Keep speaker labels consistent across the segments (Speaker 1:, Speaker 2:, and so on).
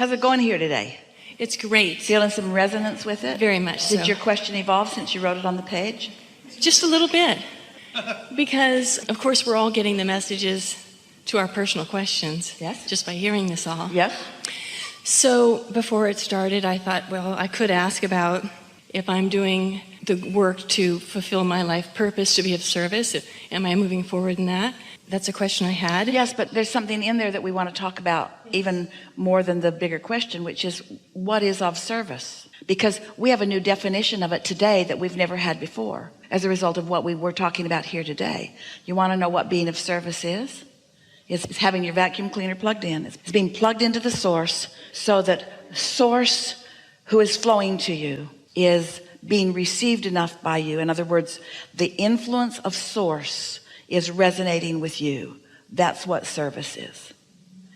Speaker 1: How's it going here today?
Speaker 2: It's great.
Speaker 1: Feeling some resonance with it?
Speaker 2: Very much so.
Speaker 1: Did your question evolve since you wrote it on the page?
Speaker 2: Just a little bit. Because, of course, we're all getting the messages to our personal questions.
Speaker 1: Yes.
Speaker 2: Just by hearing this all.
Speaker 1: Yes.
Speaker 2: So before it started, I thought, well, I could ask about if I'm doing the work to fulfill my life purpose, to be of service. Am I moving forward in that? That's a question I had.
Speaker 1: Yes, but there's something in there that we want to talk about even more than the bigger question, which is what is of service? Because we have a new definition of it today that we've never had before as a result of what we were talking about here today. You want to know what being of service is? It's having your vacuum cleaner plugged in. It's being plugged into the source so that source who is flowing to you is being received enough by you. In other words, the influence of source is resonating with you. That's what service is.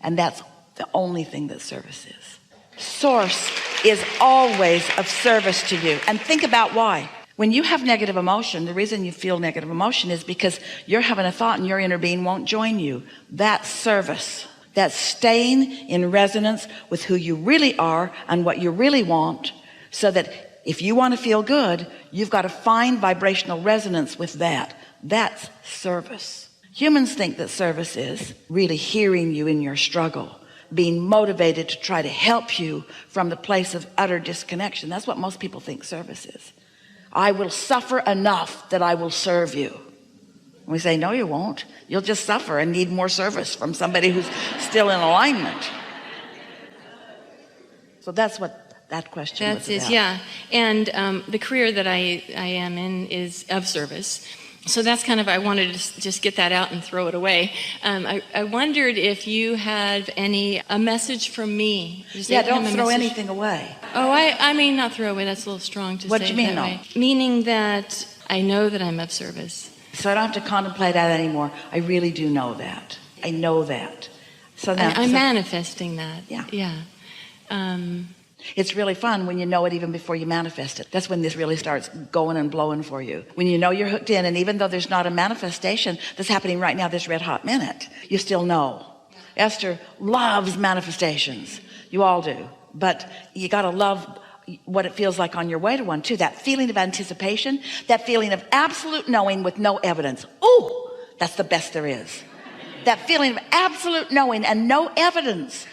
Speaker 1: And that's the only thing that service is. Source is always of service to you. And think about why. When you have negative emotion, the reason you feel negative emotion is because you're having a thought and your inner being won't join you. That's service. That's staying in resonance with who you really are and what you really want, so that if you want to feel good, you've got to find vibrational resonance with that. That's service. Humans think that service is really hearing you in your struggle, being motivated to try to help you from the place of utter disconnection. That's what most people think service is. I will suffer enough that I will serve you. And we say, no, you won't. You'll just suffer and need more service from somebody who's still in alignment. So that's what that question was about.
Speaker 2: Yeah. And the career that I am in is of service. So that's kind of, I wanted to just get that out and throw it away. I wondered if you had a message from me.
Speaker 1: Yeah, don't throw anything away.
Speaker 2: Oh, I mean, not throw away. That's a little strong to say.
Speaker 1: What do you mean,
Speaker 2: that way. Meaning that I know that I'm of service.
Speaker 1: So I don't have to contemplate that anymore. I really do know that. I know that. So now,
Speaker 2: I'm manifesting that.
Speaker 1: Yeah.
Speaker 2: Yeah.
Speaker 1: It's really fun when you know it even before you manifest it. That's when this really starts going and blowing for you. When you know you're hooked in, and even though there's not a manifestation that's happening right now, this red hot minute, you still know. Esther loves manifestations. You all do. But you got to love what it feels like on your way to one too. That feeling of anticipation, that feeling of absolute knowing with no evidence. Ooh, that's the best there is. That feeling of absolute knowing and no evidence.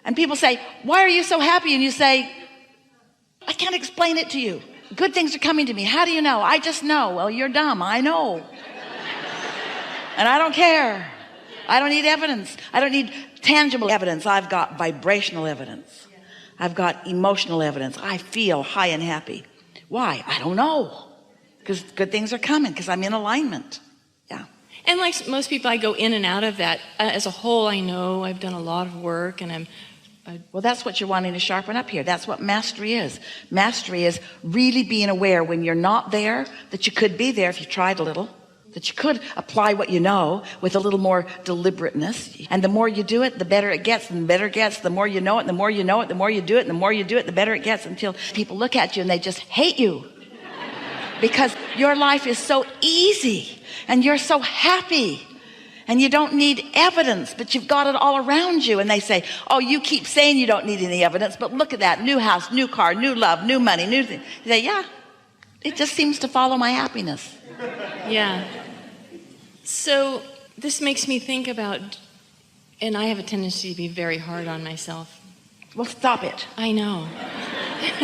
Speaker 1: And people say, why are you so happy? And you say, I can't explain it to you. Good things are coming to me. How do you know? I just know. Well, you're dumb. I know. And I don't care. I don't need evidence. I don't need tangible evidence. I've got vibrational evidence. I've got emotional evidence. I feel high and happy. Why? I don't know. Because good things are coming, because I'm in alignment. Yeah.
Speaker 2: And like most people, I go in and out of that. As a whole, I know I've done a lot of work, and
Speaker 1: well, that's what you're wanting to sharpen up here. That's what mastery is. Mastery is really being aware when you're not there, that you could be there if you tried a little, that you could apply what you know with a little more deliberateness. And the more you do it, the better it gets, and the better it gets. The more you know it, the more you know it, the more you do it, and the more you do it, the better it gets, until people look at you and they just hate you. Because your life is so easy and you're so happy. And you don't need evidence, but you've got it all around you. And they say, oh, you keep saying you don't need any evidence, but look at that. New house, new car, new love, new money, new thing. You say, yeah, it just seems to follow my happiness.
Speaker 2: Yeah. So this makes me think about, and I have a tendency to be very hard on myself.
Speaker 1: Well, stop it.
Speaker 2: I know.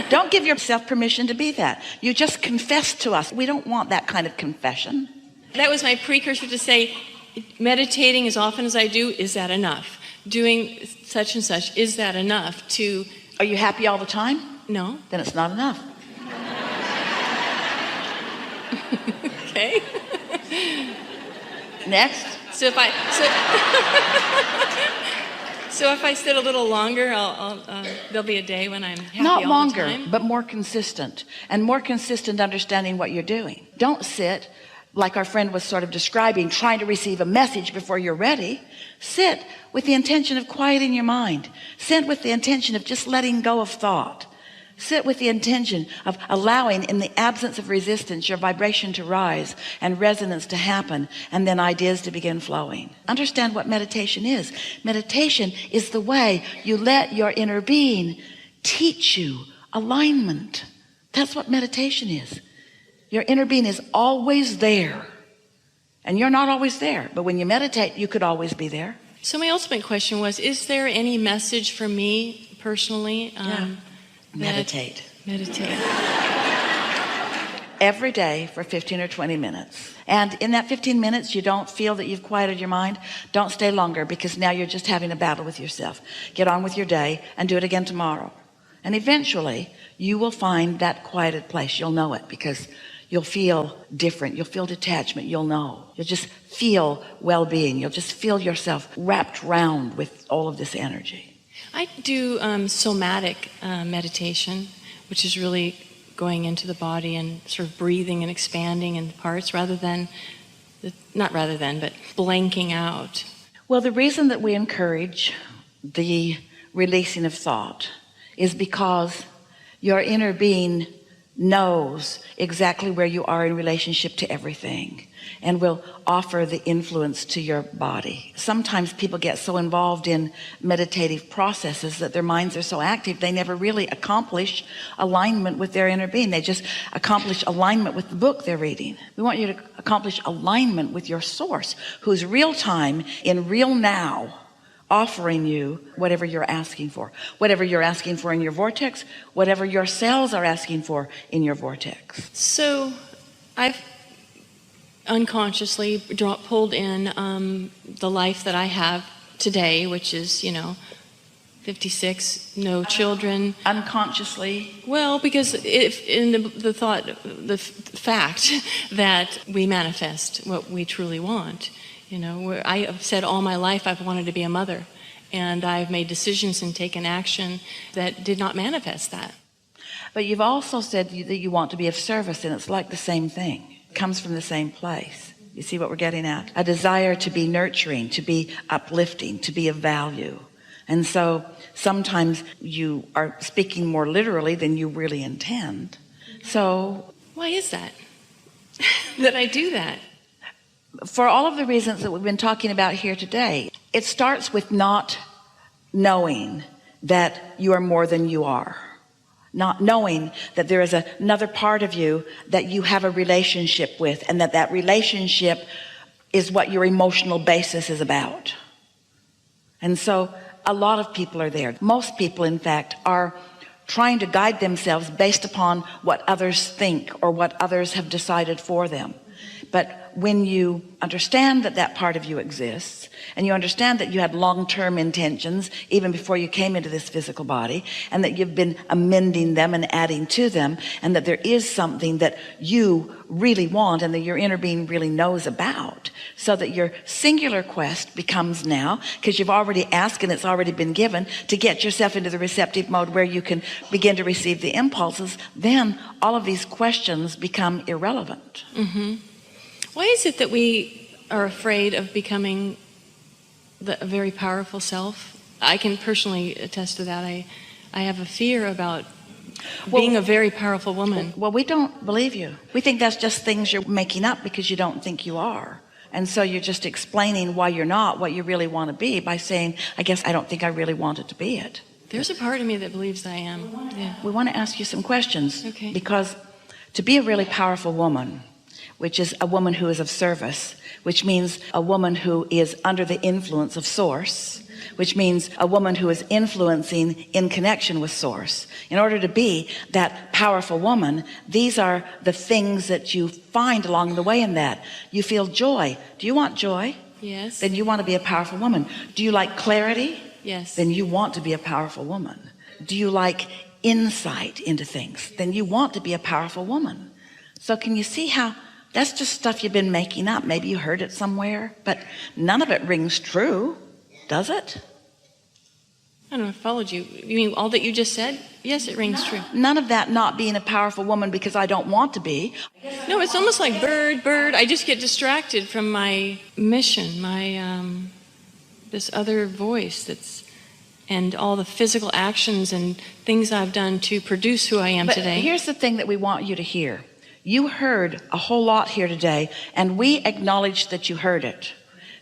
Speaker 1: Don't give yourself permission to be that. You just confess to us. We don't want that kind of confession.
Speaker 2: That was my precursor to say, meditating as often as I do, is that enough? Doing such and such, is that enough to...
Speaker 1: Are you happy all the time?
Speaker 2: No.
Speaker 1: Then it's not enough.
Speaker 2: Okay.
Speaker 1: Next.
Speaker 2: So if I sit a little longer, there'll be a day when I'm happy
Speaker 1: not
Speaker 2: all
Speaker 1: longer,
Speaker 2: the time.
Speaker 1: but more consistent, and more consistent understanding what you're doing. Don't sit like our friend was sort of describing, trying to receive a message before you're ready. Sit with the intention of quieting your mind. Sit with the intention of just letting go of thought. Sit with the intention of allowing, in the absence of resistance, your vibration to rise and resonance to happen, and then ideas to begin flowing. Understand what meditation is. Meditation is the way you let your inner being teach you alignment. That's what meditation is. Your inner being is always there, and you're not always there, but when you meditate, you could always be there.
Speaker 2: So my ultimate question was, is there any message from me personally?
Speaker 1: Meditate.
Speaker 2: Meditate.
Speaker 1: Every day for 15 or 20 minutes. And in that 15 minutes, you don't feel that you've quieted your mind, don't stay longer, because now you're just having a battle with yourself. Get on with your day and do it again tomorrow. And eventually, you will find that quieted place. You'll know it, because you'll feel different. You'll feel detachment. You'll know. You'll just feel well-being. You'll just feel yourself wrapped round with all of this energy.
Speaker 2: I do somatic meditation, which is really going into the body and sort of breathing and expanding in parts but blanking out.
Speaker 1: Well, the reason that we encourage the releasing of thought is because your inner being knows exactly where you are in relationship to everything and will offer the influence to your body. Sometimes people get so involved in meditative processes that their minds are so active they never really accomplish alignment with their inner being. They just accomplish alignment with the book they're reading. We want you to accomplish alignment with your source, who's real time in real now, offering you whatever you're asking for in your vortex, whatever your cells are asking for in your vortex.
Speaker 2: So I've unconsciously pulled in the life that I have today, which is 56, no children.
Speaker 1: Unconsciously?
Speaker 2: Well, because if in the fact that we manifest what we truly want. I have said all my life I've wanted to be a mother, and I've made decisions and taken action that did not manifest that.
Speaker 1: But you've also said that you want to be of service, and it's like the same thing. It comes from the same place. You see what we're getting at? A desire to be nurturing, to be uplifting, to be of value. And so sometimes you are speaking more literally than you really intend. So
Speaker 2: why is that? That I do that?
Speaker 1: For all of the reasons that we've been talking about here today, it starts with not knowing that you are more than you are. Not knowing that there is another part of you that you have a relationship with, and that relationship is what your emotional basis is about. And so a lot of people are there. Most people, in fact, are trying to guide themselves based upon what others think or what others have decided for them. But when you understand that that part of you exists, and you understand that you had long-term intentions even before you came into this physical body, and that you've been amending them and adding to them, and that there is something that you really want and that your inner being really knows about, so that your singular quest becomes now, because you've already asked and it's already been given, to get yourself into the receptive mode where you can begin to receive the impulses, then all of these questions become irrelevant.
Speaker 2: Mm-hmm. Why is it that we are afraid of becoming a very powerful self? I can personally attest to that. I have a fear about being a very powerful woman.
Speaker 1: Well, we don't believe you. We think that's just things you're making up because you don't think you are. And so you're just explaining why you're not what you really want to be by saying, I guess I don't think I really wanted to be it.
Speaker 2: There's a part of me that believes I am. Yeah.
Speaker 1: We want to ask you some questions.
Speaker 2: Okay.
Speaker 1: Because to be a really powerful woman, which is a woman who is of service, which means a woman who is under the influence of source, which means a woman who is influencing in connection with source. In order to be that powerful woman, these are the things that you find along the way in that. You feel joy. Do you want joy?
Speaker 2: Yes.
Speaker 1: Then you want to be a powerful woman. Do you like clarity?
Speaker 2: Yes.
Speaker 1: Then you want to be a powerful woman. Do you like insight into things? Then you want to be a powerful woman. So can you see how that's just stuff you've been making up? Maybe you heard it somewhere, but none of it rings true, does it?
Speaker 2: I don't know, I followed you. You mean all that you just said? Yes, it rings true.
Speaker 1: None of that not being a powerful woman because I don't want to be.
Speaker 2: No, it's almost like bird. I just get distracted from my mission, my this other voice that's and all the physical actions and things I've done to produce who I am
Speaker 1: But
Speaker 2: today.
Speaker 1: here's the thing that we want you to hear. You heard a whole lot here today, and we acknowledge that you heard it.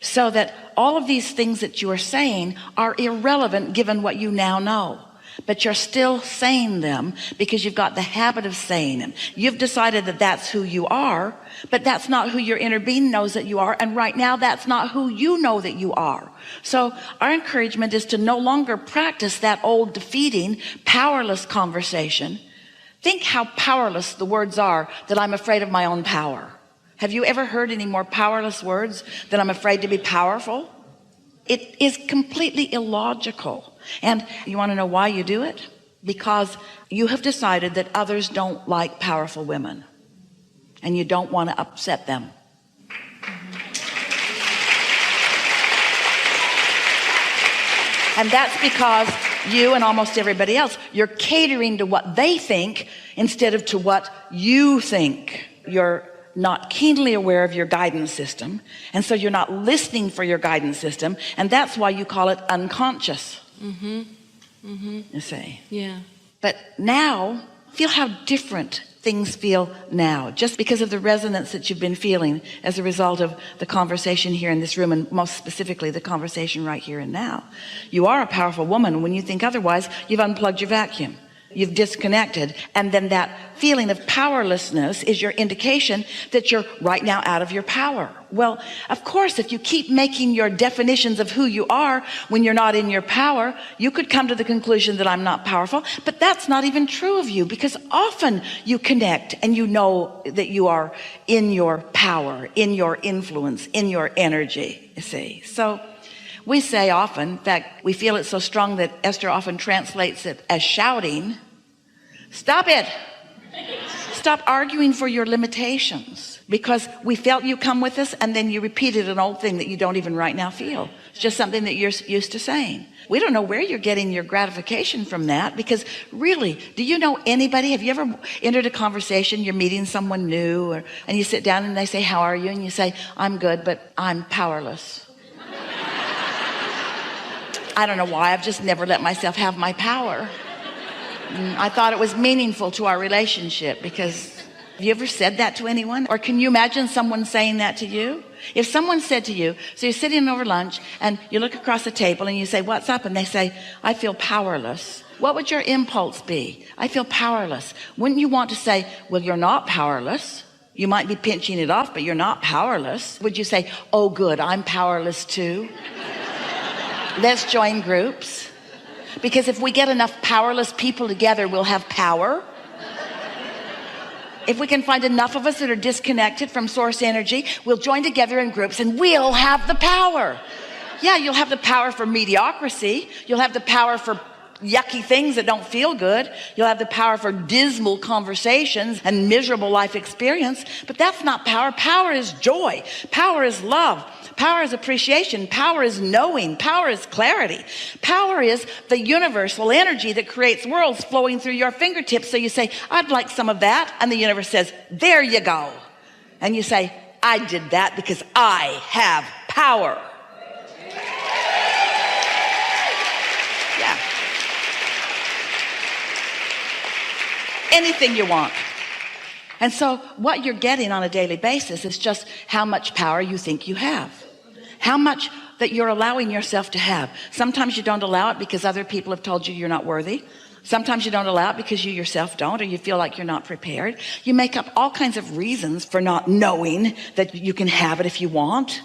Speaker 1: So that all of these things that you are saying are irrelevant given what you now know. But you're still saying them because you've got the habit of saying them. You've decided that that's who you are, but that's not who your inner being knows that you are. And right now, that's not who you know that you are. So our encouragement is to no longer practice that old defeating, powerless conversation. Think how powerless the words are that I'm afraid of my own power. Have you ever heard any more powerless words than I'm afraid to be powerful? It is completely illogical. And you want to know why you do it? Because you have decided that others don't like powerful women. And you don't want to upset them. And that's because you and almost everybody else, you're catering to what they think instead of to what you think. You're not keenly aware of your guidance system. And so you're not listening for your guidance system. And that's why you call it unconscious. You see.
Speaker 2: Yeah.
Speaker 1: But now, feel how different things feel now, just because of the resonance that you've been feeling as a result of the conversation here in this room, and most specifically the conversation right here and now. You are a powerful woman. When you think otherwise, you've unplugged your vacuum. You've disconnected, and then that feeling of powerlessness is your indication that you're right now out of your power. Well, of course, if you keep making your definitions of who you are when you're not in your power, you could come to the conclusion that I'm not powerful, but that's not even true of you, because often you connect and you know that you are in your power, in your influence, in your energy, you see. So we say often, in fact, we feel it so strong that Esther often translates it as shouting, stop it. Stop arguing for your limitations, because we felt you come with us and then you repeated an old thing that you don't even right now feel. It's just something that you're used to saying. We don't know where you're getting your gratification from that, because really, do you know anybody? Have you ever entered a conversation, you're meeting someone new, and you sit down and they say, how are you? And you say, I'm good, but I'm powerless. I don't know why, I've just never let myself have my power. I thought it was meaningful to our relationship, because have you ever said that to anyone? Or can you imagine someone saying that to you? If someone said to you, so you're sitting over lunch and you look across the table and you say, what's up? And they say, I feel powerless. What would your impulse be? I feel powerless. Wouldn't you want to say, well, you're not powerless. You might be pinching it off, but you're not powerless. Would you say, oh, good, I'm powerless too? Let's join groups. Because if we get enough powerless people together, we'll have power. If we can find enough of us that are disconnected from source energy, we'll join together in groups and we'll have the power. Yeah, you'll have the power for mediocrity. You'll have the power for yucky things that don't feel good. You'll have the power for dismal conversations and miserable life experience. But that's not power. Power is joy. Power is love. Power is appreciation. Power is knowing. Power is clarity. Power is the universal energy that creates worlds flowing through your fingertips. So you say, I'd like some of that. And the universe says, there you go. And you say, I did that because I have power. Yeah. Anything you want. And so what you're getting on a daily basis is just how much power you think you have. How much that you're allowing yourself to have. Sometimes you don't allow it because other people have told you you're not worthy. Sometimes you don't allow it because you yourself don't, or you feel like you're not prepared. You make up all kinds of reasons for not knowing that you can have it if you want.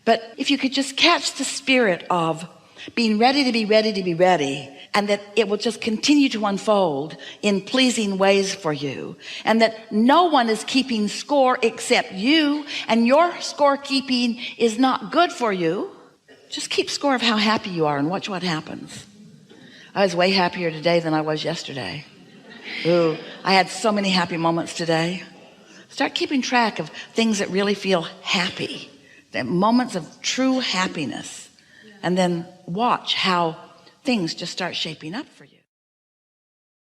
Speaker 1: But if you could just catch the spirit of being ready to be ready to be ready, and that it will just continue to unfold in pleasing ways for you, and that no one is keeping score except you, and your scorekeeping is not good for you. Just keep score of how happy you are and watch what happens. I was way happier today than I was yesterday. Ooh, I had so many happy moments today. Start keeping track of things that really feel happy, the moments of true happiness, and then watch how things just start shaping up for you.